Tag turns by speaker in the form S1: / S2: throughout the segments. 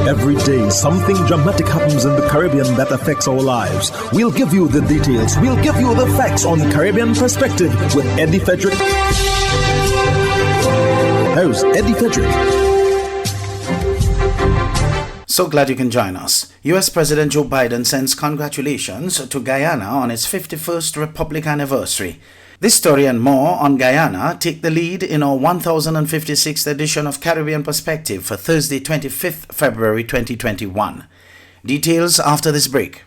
S1: Every day, something dramatic happens in the Caribbean that affects our lives. We'll give you the details. We'll give you the facts on Caribbean Perspective with Eddie Frederick. Here's Eddie Frederick.
S2: So glad you can join us. U.S. President Joe Biden sends congratulations to Guyana on its 51st Republic anniversary. This story and more on Guyana take the lead in our 1056th edition of Caribbean Perspective for Thursday, 25th February 2021. Details after this break.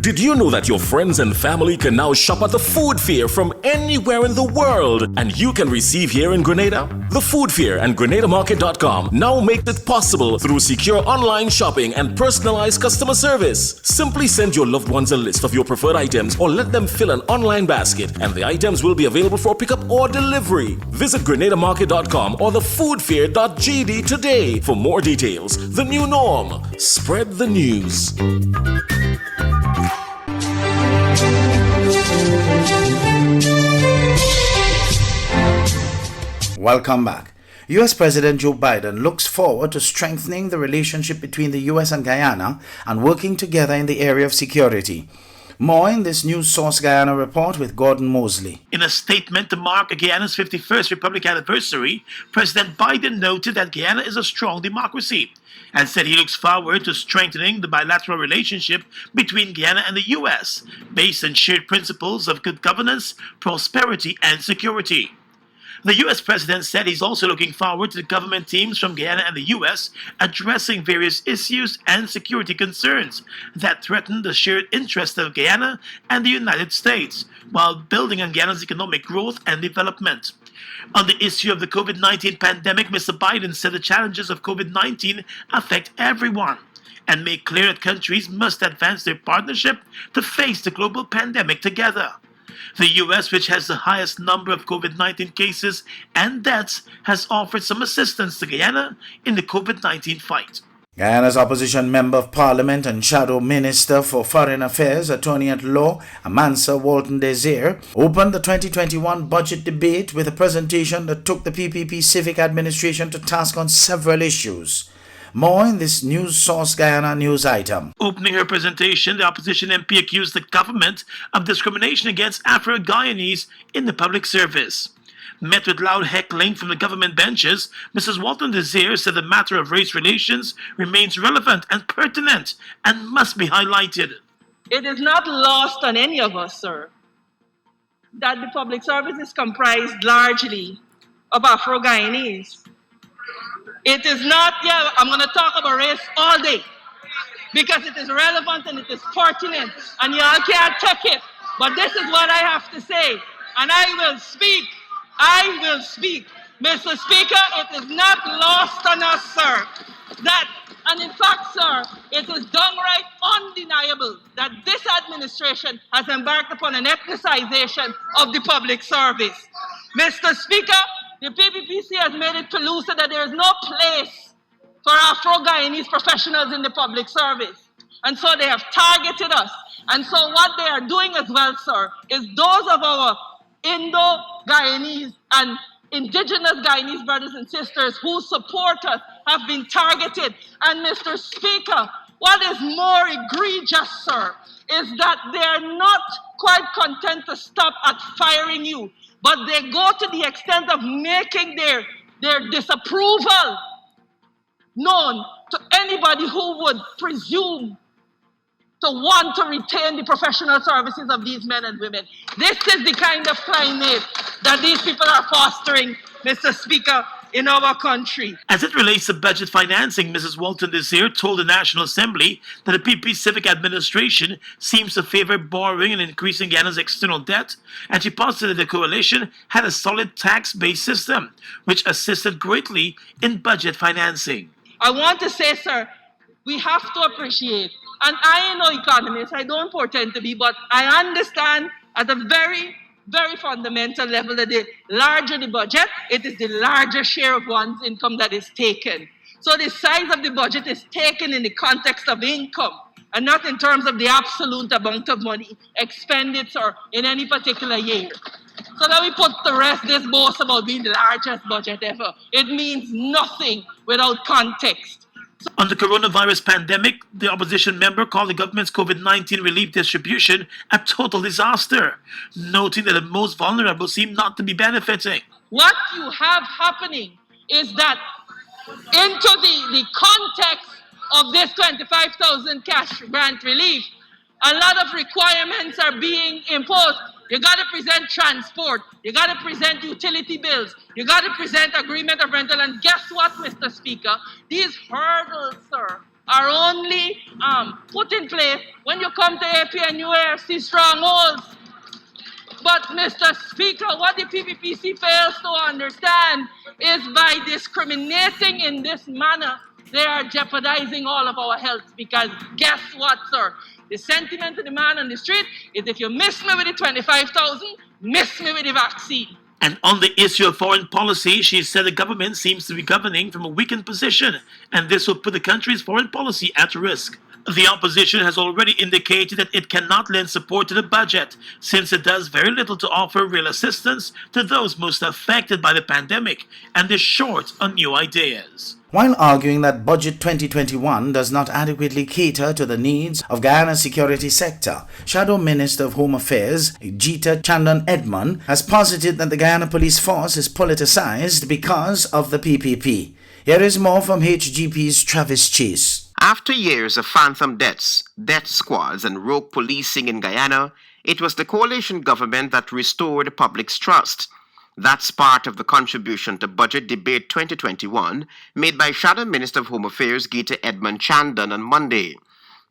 S3: Did you know that your friends and family can now shop at the Food Fair from anywhere in the world, and you can receive here in Grenada? The Food Fair and GrenadaMarket.com now make it possible through secure online shopping and personalized customer service. Simply send your loved ones a list of your preferred items or let them fill an online basket, and the items will be available for pickup or delivery. Visit GrenadaMarket.com or thefoodfair.gd today for more details. The new norm. Spread the news.
S2: Welcome back. U.S. President Joe Biden looks forward to strengthening the relationship between the U.S. and Guyana and working together in the area of security. More in this News Source Guyana report with Gordon Mosley.
S4: In a statement to mark Guyana's 51st Republic anniversary, President Biden noted that Guyana is a strong democracy and said he looks forward to strengthening the bilateral relationship between Guyana and the U.S. based on shared principles of good governance, prosperity, and security. The U.S. president said he's also looking forward to the government teams from Guyana and the U.S. addressing various issues and security concerns that threaten the shared interests of Guyana and the United States, while building on Guyana's economic growth and development. On the issue of the COVID-19 pandemic, Mr. Biden said the challenges of COVID-19 affect everyone and make clear that countries must advance their partnership to face the global pandemic together. The U.S., which has the highest number of COVID-19 cases and deaths, has offered some assistance to Guyana in the COVID-19 fight.
S2: Guyana's opposition member of parliament and shadow minister for foreign affairs, attorney at law, Amansa Walton Desir, opened the 2021 budget debate with a presentation that took the PPP civic administration to task on several issues. More in this News Source Guyana news item.
S4: Opening her presentation, the opposition MP accused the government of discrimination against Afro-Guyanese in the public service. Met with loud heckling from the government benches, Mrs. Walton Desir said the matter of race relations remains relevant and pertinent and must be highlighted.
S5: It is not lost on any of us, sir, that the public service is comprised largely of Afro-Guyanese. It is not, I'm going to talk about race all day because it is relevant and it is pertinent and y'all can't take it. But this is what I have to say, and I will speak. Mr. Speaker, it is not lost on us, sir, and in fact, sir, it is downright undeniable that this administration has embarked upon an ethnicization of the public service. Mr. Speaker, the PPPC has made it pellucid that there is no place for Afro-Guyanese professionals in the public service. And so they have targeted us. And so what they are doing as well, sir, is those of our Indo-Guyanese and indigenous Guyanese brothers and sisters who support us have been targeted. And Mr. Speaker, what is more egregious, sir, is that they are not quite content to stop at firing you, but they go to the extent of making their disapproval known to anybody who would presume to want to retain the professional services of these men and women. This is the kind of climate that these people are fostering, Mr. Speaker, in our country.
S4: As it relates to budget financing, Mrs. Walton Desir told the National Assembly that the PP Civic Administration seems to favor borrowing and increasing Guyana's external debt, and she posited that the coalition had a solid tax-based system, which assisted greatly in budget financing.
S5: I want to say, sir, we have to appreciate, and I am no economist, I don't pretend to be, but I understand at a very fundamental level that the larger the budget, it is the larger share of one's income that is taken. So the size of the budget is taken in the context of income and not in terms of the absolute amount of money expended in any particular year. So that we put the rest, this boast about being the largest budget ever. It means nothing without context.
S4: On the coronavirus pandemic, the opposition member called the government's COVID-19 relief distribution a total disaster, noting that the most vulnerable seem not to be benefiting.
S5: What you have happening is that into the context of this 25,000 cash grant relief, a lot of requirements are being imposed. You got to present transport. You got to present utility bills. You got to present agreement of rental. And guess what, Mr. Speaker? These hurdles, sir, are only put in place when you come to AP and UAFC strongholds. But, Mr. Speaker, what the PPPC fails to understand is by discriminating in this manner, they are jeopardizing all of our health. Because guess what, sir? The sentiment of the man on the street is if you miss me with the 25,000, miss me with the vaccine.
S4: And on the issue of foreign policy, she said the government seems to be governing from a weakened position, and this will put the country's foreign policy at risk. The opposition has already indicated that it cannot lend support to the budget, since it does very little to offer real assistance to those most affected by the pandemic, and is short on new ideas.
S2: While arguing that Budget 2021 does not adequately cater to the needs of Guyana's security sector, Shadow Minister of Home Affairs Gita Chandan Edmund has posited that the Guyana Police Force is politicized because of the PPP. Here is more from HGP's Travis Chase.
S6: After years of phantom deaths, death squads, and rogue policing in Guyana, it was the coalition government that restored the public's trust. That's part of the contribution to Budget Debate 2021 made by Shadow Minister of Home Affairs Gita Edmund Chandan on Monday.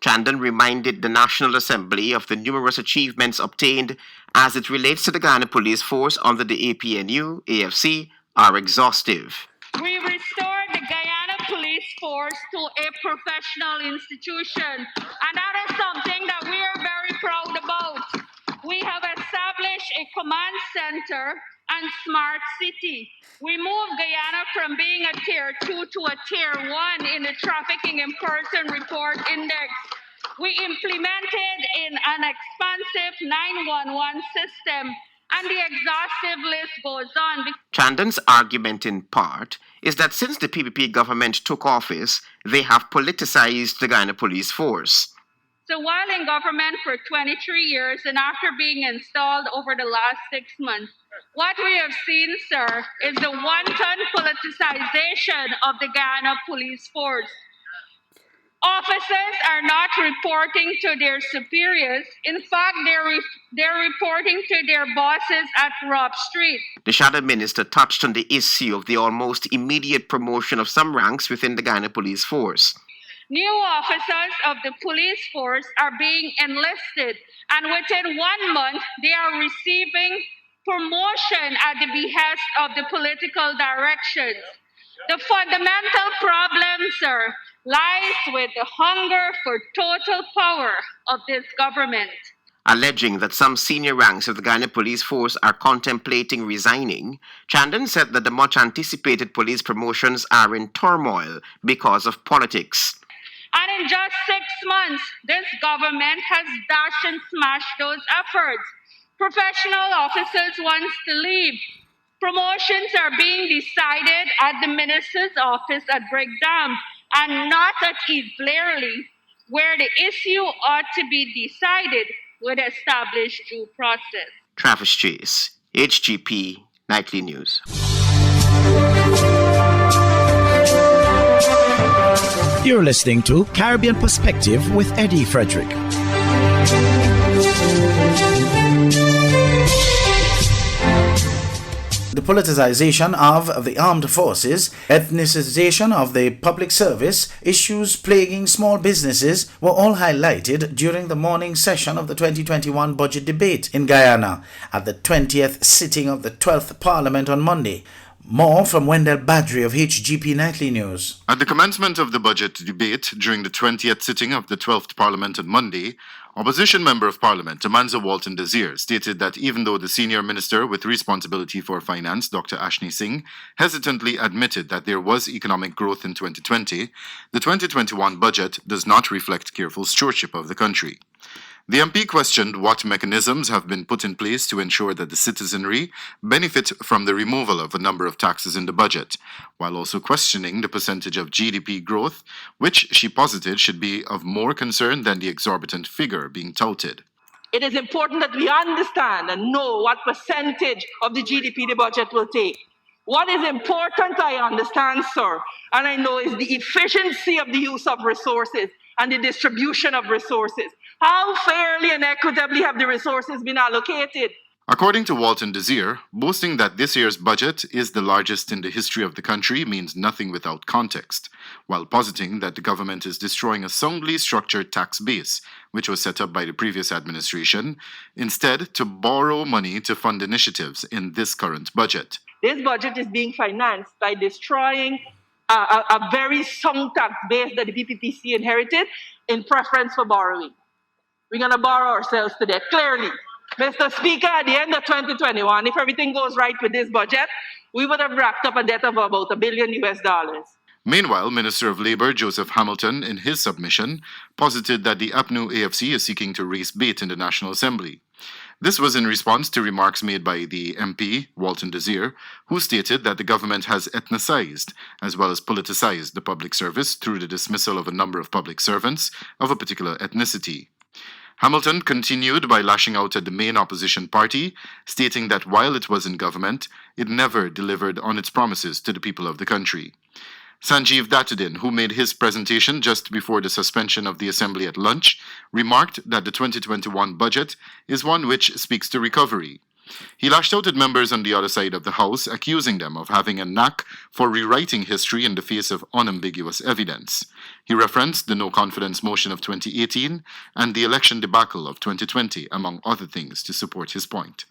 S6: Chandan reminded the National Assembly of the numerous achievements obtained as it relates to the Guyana Police Force under the APNU, AFC, are exhaustive.
S7: We restored the Guyana Police Force to a professional institution, and that is something that we are very proud about. We have established a command center and smart city. We moved Guyana from being a tier 2 to a tier 1 in the Trafficking in Person Report Index. We implemented an expansive 911 system, and the exhaustive list goes on.
S6: Chandan's argument in part is that since the PPP government took office, they have politicized the Guyana Police Force.
S7: So while in government for 23 years and after being installed over the last 6 months, what we have seen, sir, is the wanton politicization of the Guyana Police Force. Officers are not reporting to their superiors. In fact, they're reporting to their bosses at Rob Street.
S6: The Shadow Minister touched on the issue of the almost immediate promotion of some ranks within the Guyana Police Force.
S7: New officers of the police force are being enlisted, and within 1 month, they are receiving promotion at the behest of the political directions. The fundamental problem, sir, lies with the hunger for total power of this government.
S6: Alleging that some senior ranks of the Guyana Police Force are contemplating resigning, Chandan said that the much-anticipated police promotions are in turmoil because of politics.
S7: And in just 6 months, this government has dashed and smashed those efforts. Professional officers want to leave. Promotions are being decided at the minister's office at Brickdam and not at East Blairley, where the issue ought to be decided with established due process.
S6: Travis Chase, HGP Nightly News.
S1: You're listening to Caribbean Perspective with Eddie Frederick.
S2: The politicization of the armed forces, ethnicization of the public service, issues plaguing small businesses were all highlighted during the morning session of the 2021 budget debate in Guyana at the 20th sitting of the 12th Parliament on Monday. More from Wendell Badri of HGP Nightly News.
S8: At the commencement of the budget debate during the 20th sitting of the 12th Parliament on Monday, Opposition Member of Parliament Amanza Walton Desir stated that even though the Senior Minister with responsibility for finance, Dr. Ashni Singh, hesitantly admitted that there was economic growth in 2020, the 2021 budget does not reflect careful stewardship of the country. The MP questioned what mechanisms have been put in place to ensure that the citizenry benefit from the removal of a number of taxes in the budget, while also questioning the percentage of GDP growth, which she posited should be of more concern than the exorbitant figure being touted.
S5: It is important that we understand and know what percentage of the GDP the budget will take. What is important, I understand, sir, and I know, is the efficiency of the use of resources and the distribution of resources. How fairly and equitably have the resources been allocated?
S8: According to Walton Desir, boasting that this year's budget is the largest in the history of the country means nothing without context, while positing that the government is destroying a soundly structured tax base, which was set up by the previous administration, instead to borrow money to fund initiatives in this current budget.
S5: This budget is being financed by destroying a very sound tax base that the PPPC inherited in preference for borrowing. We're going to borrow ourselves to death, clearly. Mr. Speaker, at the end of 2021, if everything goes right with this budget, we would have racked up a debt of about $1 billion.
S8: Meanwhile, Minister of Labour Joseph Hamilton, in his submission, posited that the APNU AFC is seeking to raise bait in the National Assembly. This was in response to remarks made by the MP, Walton Desir, who stated that the government has ethnicized as well as politicized the public service through the dismissal of a number of public servants of a particular ethnicity. Hamilton continued by lashing out at the main opposition party, stating that while it was in government, it never delivered on its promises to the people of the country. Sanjeev Dattudin, who made his presentation just before the suspension of the Assembly at lunch, remarked that the 2021 budget is one which speaks to recovery. He lashed out at members on the other side of the House, accusing them of having a knack for rewriting history in the face of unambiguous evidence. He referenced the no-confidence motion of 2018 and the election debacle of 2020, among other things, to support his point.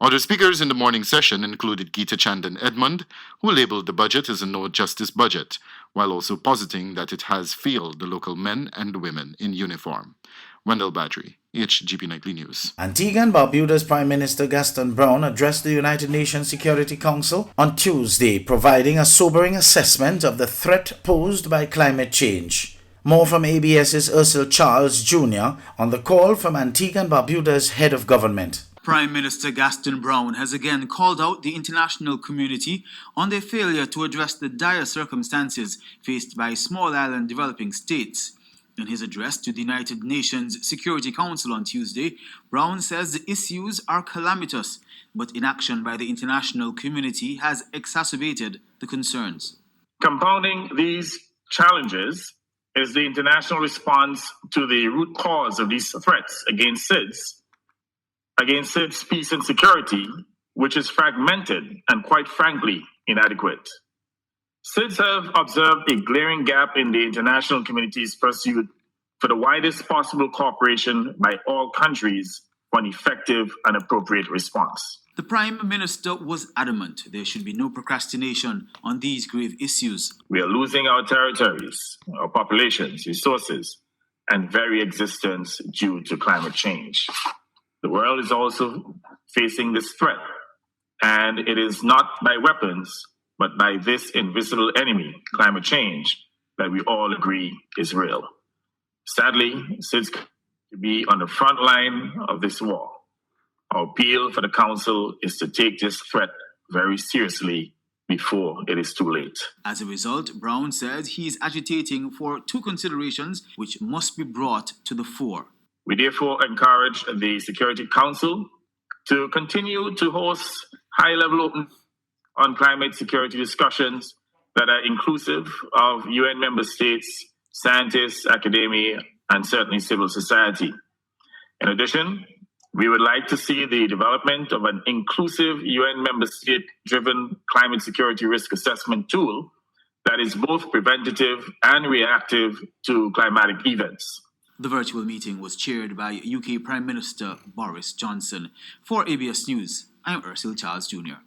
S8: Other speakers in the morning session included Geeta Chandan Edmund, who labelled the budget as a no-justice budget, while also positing that it has failed the local men and women in uniform. Wendell Badri, HGP Nightly News.
S2: Antigua and Barbuda's Prime Minister Gaston Brown addressed the United Nations Security Council on Tuesday, providing a sobering assessment of the threat posed by climate change. More from ABS's Ursel Charles Jr. on the call from Antigua and Barbuda's head of government.
S9: Prime Minister Gaston Brown has again called out the international community on their failure to address the dire circumstances faced by small island developing states. In his address to the United Nations Security Council on Tuesday, Brown says the issues are calamitous, but inaction by the international community has exacerbated the concerns.
S10: Compounding these challenges is the international response to the root cause of these threats against SIDS peace and security, which is fragmented and quite frankly inadequate. SIDS have observed a glaring gap in the international community's pursuit for the widest possible cooperation by all countries for an effective and appropriate response.
S9: The Prime Minister was adamant there should be no procrastination on these grave issues.
S10: We are losing our territories, our populations, resources, and very existence due to climate change. The world is also facing this threat, and it is not by weapons, but by this invisible enemy, climate change, that we all agree is real. Sadly, SIDS to be on the front line of this war. Our appeal for the Council is to take this threat very seriously before it is too late.
S9: As a result, Brown says he is agitating for two considerations which must be brought to the fore.
S10: We therefore encourage the Security Council to continue to host high-level open on climate security discussions that are inclusive of UN member states, scientists, academia, and certainly civil society. In addition, we would like to see the development of an inclusive UN member state-driven climate security risk assessment tool that is both preventative and reactive to climatic events.
S9: The virtual meeting was chaired by UK Prime Minister Boris Johnson. For ABS News, I'm Ursel Charles Jr.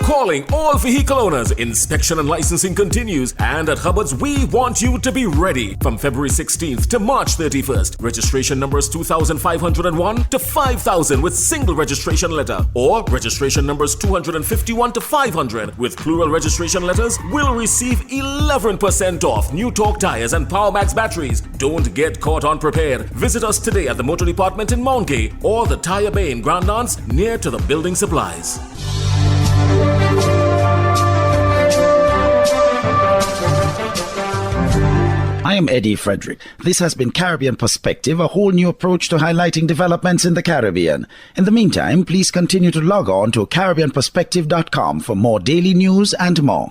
S3: Calling all vehicle owners, inspection and licensing continues, and at Hubbard's we want you to be ready. From February 16th to March 31st, registration numbers 2,501 to 5,000 with single registration letter, or registration numbers 251 to 500 with plural registration letters will receive 11% off new torque tires and PowerMax batteries. Don't get caught unprepared. Visit us today at the Motor Department in Mount Gay or the Tire Bay in Grand Anse near to the building supplies.
S2: I am Eddie Frederick. This has been Caribbean Perspective, a whole new approach to highlighting developments in the Caribbean. In the meantime, please continue to log on to CaribbeanPerspective.com for more daily news and more.